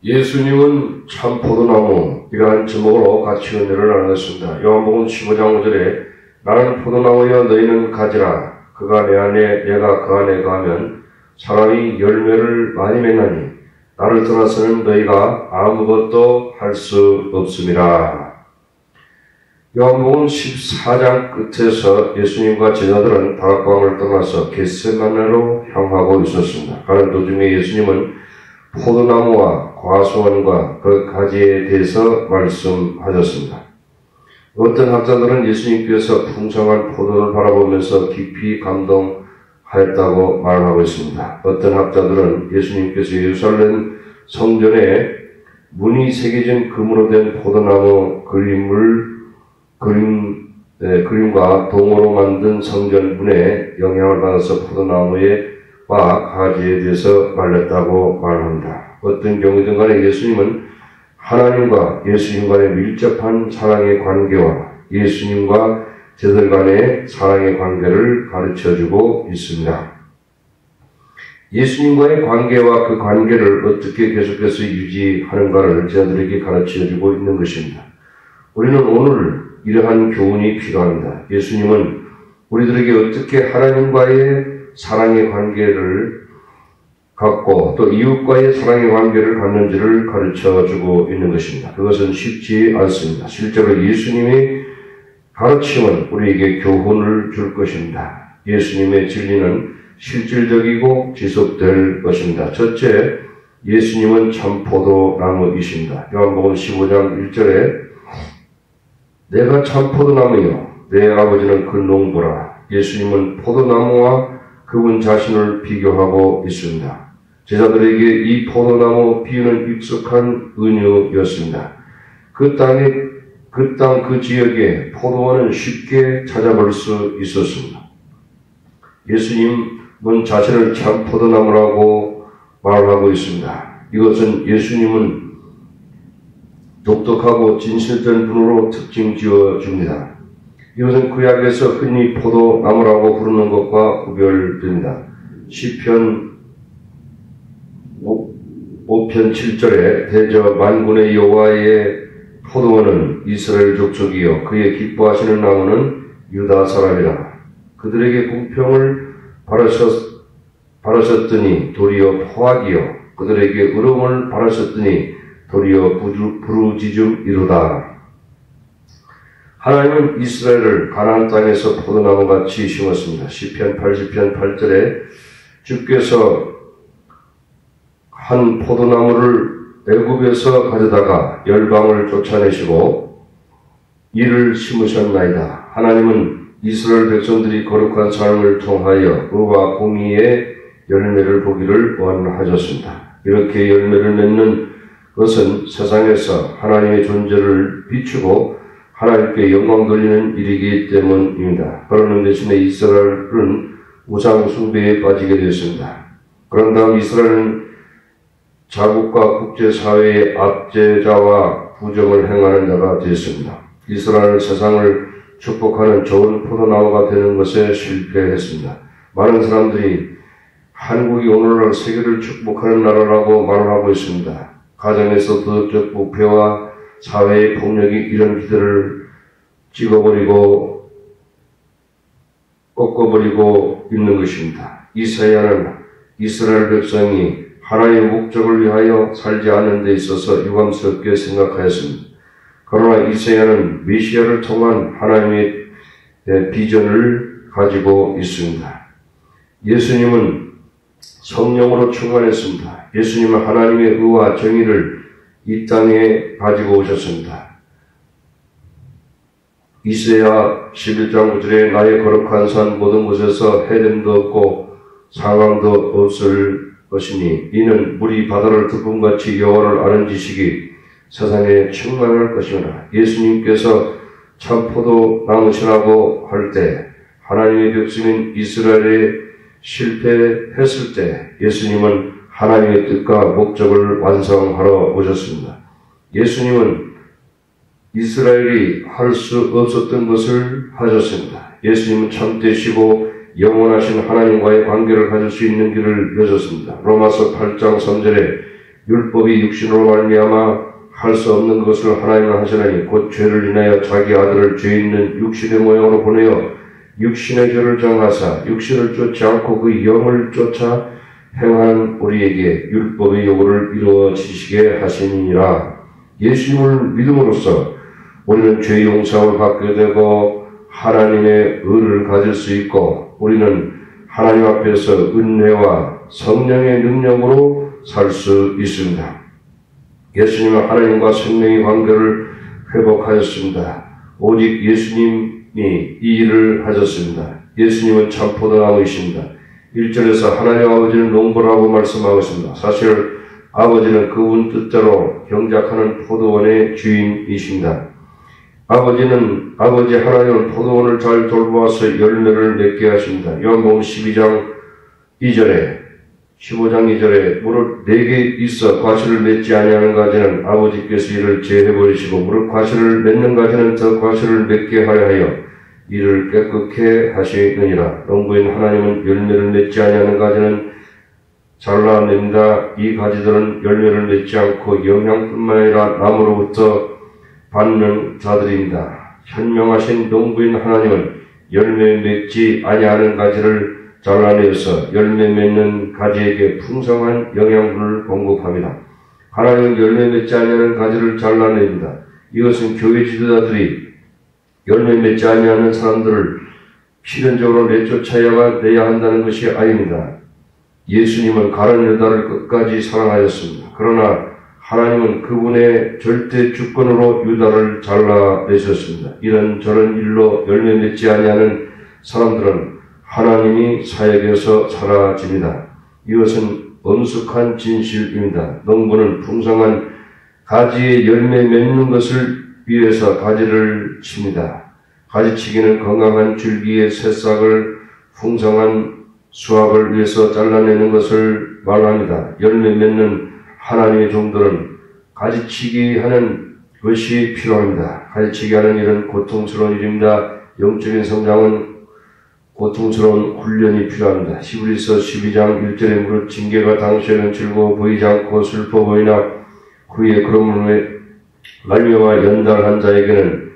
예수님은 참 포도나무 이러한 제목으로 같이 은혜를 나눴습니다. 요한복음 15장 5절에 나는 포도나무여 너희는 가지라. 그가 내 안에 내가 그 안에 거하면 사람이 열매를 많이 맺나니 나를 떠나서는 너희가 아무것도 할 수 없음이라. 요한복음 14장 끝에서 예수님과 제자들은 다락방을 떠나서 겟세마네로 향하고 있었습니다. 가는 도중에 예수님은 포도나무와 과수원과 그 가지에 대해서 말씀하셨습니다. 어떤 학자들은 예수님께서 풍성한 포도를 바라보면서 깊이 감동하였다고 말하고 있습니다. 어떤 학자들은 예수님께서 예루살렘 성전에 문이 새겨진 금으로 된 포도나무 그림과 동으로 만든 성전 문에 영향을 받아서 포도나무와 가지에 대해서 말렸다고 말합니다. 어떤 경우든 간에 예수님은 하나님과 예수님 간의 밀접한 사랑의 관계와 예수님과 제자들 간의 사랑의 관계를 가르쳐주고 있습니다. 예수님과의 관계와 그 관계를 어떻게 계속해서 유지하는가를 제자들에게 가르쳐주고 있는 것입니다. 우리는 오늘 이러한 교훈이 필요합니다. 예수님은 우리들에게 어떻게 하나님과의 사랑의 관계를 갖고 또 이웃과의 사랑의 관계를 갖는지를 가르쳐주고 있는 것입니다. 그것은 쉽지 않습니다. 실제로 예수님의 가르침은 우리에게 교훈을 줄 것입니다. 예수님의 진리는 실질적이고 지속될 것입니다. 첫째, 예수님은 참 포도나무이십니다. 요한복음 15장 1절에 내가 참 포도나무요 내 아버지는 그 농부라. 예수님은 포도나무와 그분 자신을 비교하고 있습니다. 제자들에게 이 포도나무 비유는 익숙한 은유였습니다. 그 땅 그 지역에 포도원은 쉽게 찾아볼 수 있었습니다. 예수님은 자신을 참 포도나무라고 말하고 있습니다. 이것은 예수님은 독특하고 진실된 분으로 특징 지어줍니다. 이것은 구약에서 흔히 포도나무라고 부르는 것과 구별됩니다. 시편 5편 7절에 대저 만군의 여호와의 포도원은 이스라엘 족속이요 그의 기뻐하시는 나무는 유다 사람이라. 그들에게 공평을 바라셨더니 도리어 포악이요 그들에게 의로움을 바라셨더니 도리어 부르짖음이로다. 하나님은 이스라엘을 가나안 땅에서 포도나무같이 심었습니다. 시편 80편 8절에 주께서 한 포도나무를 애굽에서 가져다가 열방을 쫓아내시고 이를 심으셨나이다. 하나님은 이스라엘 백성들이 거룩한 삶을 통하여 의와 공의의 열매를 보기를 원하셨습니다. 이렇게 열매를 맺는 것은 세상에서 하나님의 존재를 비추고 하나님께 영광 돌리는 일이기 때문입니다. 그러는 대신에 이스라엘은 우상 숭배에 빠지게 되었습니다. 그런 다음 이스라엘은 자국과 국제사회의 압제자와 부정을 행하는 자가 되었습니다. 이스라엘은 세상을 축복하는 좋은 포도나무가 되는 것에 실패했습니다. 많은 사람들이 한국이 오늘날 세계를 축복하는 나라라고 말을 하고 있습니다. 가정에서 도덕적 부패와 사회의 폭력이 이런 기대를 찍어버리고 꺾어버리고 있는 것입니다. 이사야는 이스라엘 백성이 하나님의 목적을 위하여 살지 않는 데 있어서 유감스럽게 생각하였습니다. 그러나 이사야는 메시아를 통한 하나님의 비전을 가지고 있습니다. 예수님은 성령으로 충만했습니다. 예수님은 하나님의 의와 정의를 이 땅에 가지고 오셨습니다. 이사야 11장 9절에 나의 거룩한 산 모든 곳에서 해됨도 없고 상황도 없을 것이니 이는 물이 바다를 덮음같이 여호와를 아는 지식이 세상에 충만할 것이라. 예수님께서 참 포도나무시라고 할 때 하나님의 백성인 이스라엘에 실패했을 때 예수님은 하나님의 뜻과 목적을 완성하러 오셨습니다. 예수님은 이스라엘이 할 수 없었던 것을 하셨습니다. 예수님은 참되시고 영원하신 하나님과의 관계를 가질 수 있는 길을 여셨습니다. 로마서 8장 3절에 율법이 육신으로 말미암아 할 수 없는 것을 하나님은 하시나니 곧 죄를 인하여 자기 아들을 죄 있는 육신의 모양으로 보내어 육신의 죄를 정하사 육신을 쫓지 않고 그 영을 쫓아 행하는 우리에게 율법의 요구를 이루어지시게 하시니라. 예수님을 믿음으로써 우리는 죄 용서를 받게 되고 하나님의 의를 가질 수 있고 우리는 하나님 앞에서 은혜와 성령의 능력으로 살 수 있습니다. 예수님은 하나님과 생명의 관계를 회복하였습니다. 오직 예수님이 이 일을 하셨습니다. 예수님은 참 포도나무이십니다. 1절에서 하나님 아버지는 농부라고 말씀하고 있습니다. 사실 아버지는 그분 뜻대로 경작하는 포도원의 주인이십니다. 아버지 하나님은 포도원을 잘 돌보아서 열매를 맺게 하십니다. 요한복음 12장 2절에 15장 2절에 무릇 내게 있어 과실을 맺지 아니하는 가지는 아버지께서 이를 제해버리시고 무릇 과실을 맺는 가지는 더 과실을 맺게 하려 하여 이를 깨끗게 하시느니라. 농부인 하나님은 열매를 맺지 아니하는 가지는 잘라냅니다. 이 가지들은 열매를 맺지 않고 영양뿐만 아니라 나무로부터 받는 자들입니다. 현명하신 농부인 하나님은 열매 맺지 아니하는 가지를 잘라내어서 열매 맺는 가지에게 풍성한 영양분을 공급합니다. 하나님은 열매 맺지 아니하는 가지를 잘라냅니다. 이것은 교회 지도자들이 열매 맺지 아니하는 사람들을 필연적으로 내쫓아야 한다는 것이 아닙니다. 예수님은 가룟 유다를 끝까지 사랑하였습니다. 그러나 하나님은 그분의 절대 주권으로 유다를 잘라내셨습니다. 이런저런 일로 열매 맺지 아니하는 사람들은 하나님이 사역에서 사라집니다. 이것은 엄숙한 진실입니다. 농부는 풍성한 가지의 열매 맺는 것을 위해서 가지를 칩니다. 가지치기는 건강한 줄기의 새싹을 풍성한 수확을 위해서 잘라내는 것을 말합니다. 열매 맺는 하나님의 종들은 가지치기 하는 것이 필요합니다. 가지치기 하는 일은 고통스러운 일입니다. 영적인 성장은 고통스러운 훈련이 필요합니다. 히브리서 12장 1절에 무릇 징계가 당시에는 즐거워 보이지 않고 슬퍼 보이나 후에 그러므로 말미암아 연단한 자에게는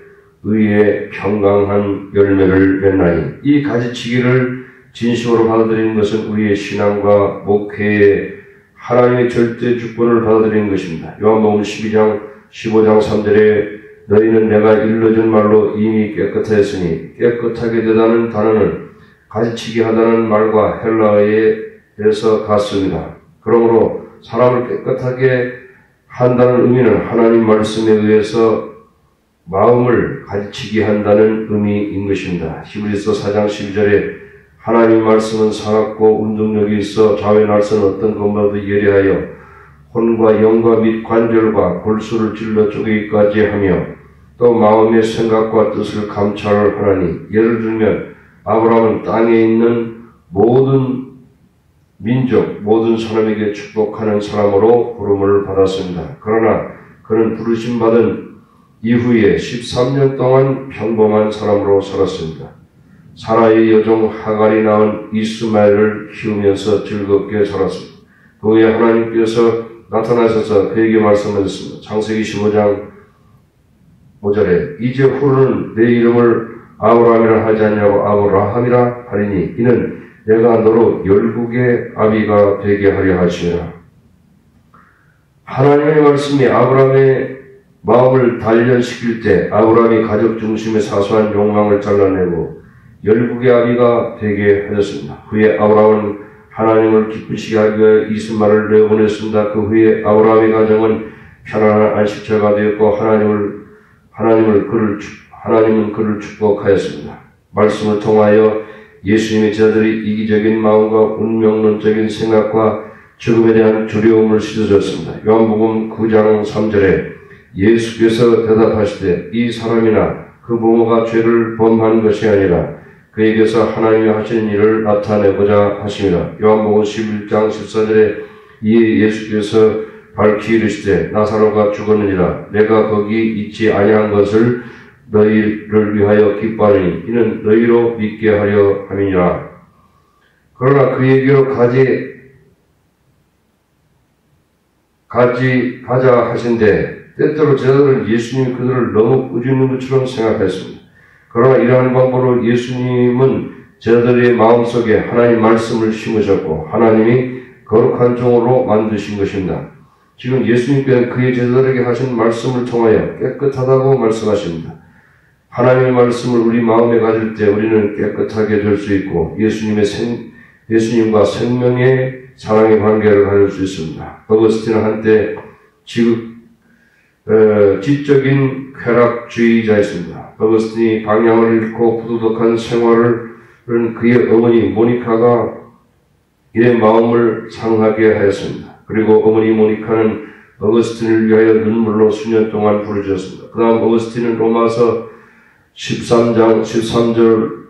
의의 평강한 열매를 맺나니. 이 가지치기를 진심으로 받아들이는 것은 우리의 신앙과 목회의 하나님의 절대 주권을 받아들이는 것입니다. 요한복음 15장 3절에 너희는 내가 일러준 말로 이미 깨끗하였으니 깨끗하게 되다는 단어는 가지치기 하다는 말과 헬라어에서 같습니다. 그러므로 사람을 깨끗하게 한다는 의미는 하나님 말씀에 의해서 마음을 가지치기 한다는 의미인 것입니다. 히브리서 4장 12절에 하나님 말씀은 살았고 운동력이 있어 좌우의 날선 어떤 것보다도 예리하여 혼과 영과 및 관절과 골수를 찔러 쪼개기까지 하며 또 마음의 생각과 뜻을 감찰하나니. 예를 들면 아브라함은 땅에 있는 모든 민족, 모든 사람에게 축복하는 사람으로 부름을 받았습니다. 그러나 그는 부르심 받은 이후에 13년 동안 평범한 사람으로 살았습니다. 사라의 여종 하갈이 낳은 이스마엘을 키우면서 즐겁게 살았습니다. 그 후에 하나님께서 나타나셔서 그에게 말씀하셨습니다. 창세기 15장 5절에 이제 후로는 내 이름을 아브라함이라 하지 않냐고 아브라함이라 하리니 이는 내가 너로 열국의 아비가 되게 하려 하시니라. 하나님의 말씀이 아브라함의 마음을 단련시킬 때 아브라함이 가족 중심의 사소한 욕망을 잘라내고 열국의 아비가 되게 하였습니다. 후에 아브라함은 하나님을 기쁘시게 하기 위해 이스마엘을 내어보냈습니다. 그 후에 아브라함의 가정은 편안한 안식처가 되었고 하나님은 그를 축복하였습니다. 말씀을 통하여 예수님의 제자들이 이기적인 마음과 운명론적인 생각과 죽음에 대한 두려움을 씻어줬습니다. 요한복음 9장 3절에 예수께서 대답하시되 이 사람이나 그 부모가 죄를 범한 것이 아니라 그에게서 하나님이 하시는 일을 나타내고자 하심이라. 요한복음 11장 14절에 이에 예수께서 밝히 이르시되 나사로가 죽었느니라. 내가 거기 있지 아니한 것을 너희를 위하여 기뻐하니 이는 너희로 믿게 하려 함이니라. 그러나 그에게로 가자 하신데 때때로 제자들은 예수님이 그들을 너무 꾸짖는 것처럼 생각했습니다. 그러나 이러한 방법으로 예수님은 제자들의 마음속에 하나님 말씀을 심으셨고 하나님이 거룩한 종으로 만드신 것입니다. 지금 예수님께서는 그의 제자들에게 하신 말씀을 통하여 깨끗하다고 말씀하십니다. 하나님의 말씀을 우리 마음에 가질 때 우리는 깨끗하게 될 수 있고 예수님과 생명의 사랑의 관계를 가질 수 있습니다. 어거스틴은 한때 지적인 쾌락주의자였습니다. 어거스틴이 방향을 잃고 부도덕한 생활을 그의 어머니 모니카가 이의 마음을 상하게 하였습니다. 그리고 어머니 모니카는 어거스틴을 위하여 눈물로 수년 동안 부르짖었습니다. 그 다음 어거스틴은 로마서 13장 13절을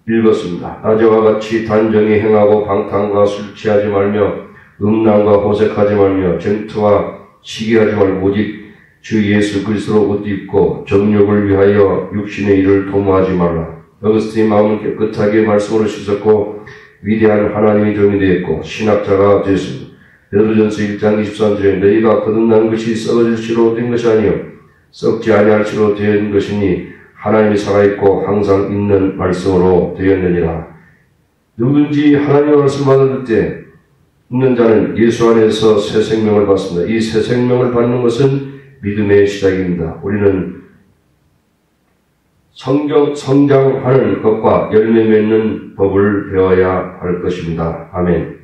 읽었습니다. 낮에와 같이 단정히 행하고 방탕과 술 취하지 말며 음란과 호색하지 말며 쟁투와 시기하지 말고 오직 주 예수 그리스도로 옷 입고 정욕을 위하여 육신의 일을 도모하지 말라. 어거스틴의 마음은 깨끗하게 말씀으로 씻었고 위대한 하나님의 종이 되었고 신학자가 되었습니다. 베드로전서 1장 23절에 너희가 거듭난 것이 썩어질 시로 된 것이 아니요 썩지 아니할 시로 된 것이니 하나님이 살아있고 항상 있는 말씀으로 되었느니라. 누구든지 하나님의 말씀을 받을 때 있는 자는 예수 안에서 새 생명을 받습니다. 이 새 생명을 받는 것은 믿음의 시작입니다. 우리는 성장하는 것과 열매 맺는 법을 배워야 할 것입니다. 아멘.